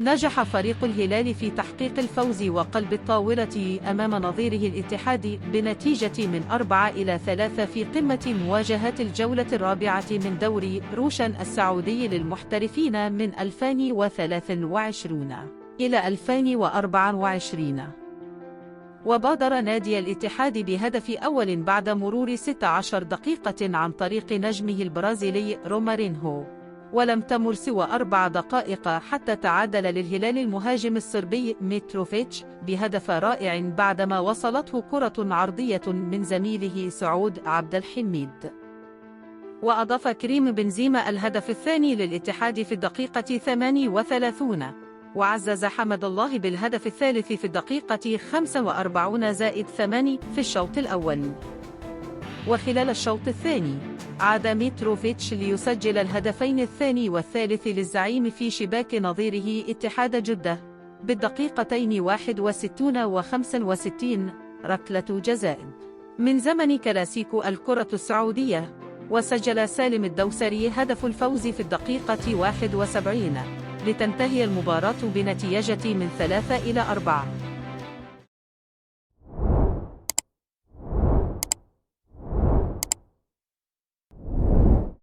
نجح فريق الهلال في تحقيق الفوز وقلب الطاولة أمام نظيره الاتحاد بنتيجة من 4-3 في قمة مواجهات الجولة الرابعة من دوري روشن السعودي للمحترفين من 2023 إلى 2024. وبادر نادي الاتحاد بهدف أول بعد مرور 16 دقيقة عن طريق نجمه البرازيلي رومارينهو، ولم تمر سوى 4 دقائق حتى تعادل للهلال المهاجم الصربي ميتروفيتش بهدف رائع بعدما وصلته كرة عرضية من زميله سعود عبد الحميد. وأضاف كريم بنزيما الهدف الثاني للاتحاد في الدقيقة 38، وعزز حمد الله بالهدف الثالث في الدقيقة 45+8 في الشوط الأول. وخلال الشوط الثاني عاد ميتروفيتش ليسجل الهدفين الثاني والثالث للزعيم في شباك نظيره اتحاد جدة بالدقيقتين 61 و65 ركلة جزاء من زمن كلاسيكو الكرة السعودية. وسجل سالم الدوسري هدف الفوز في الدقيقة 71 لتنتهي المباراة بنتيجة من 3-4.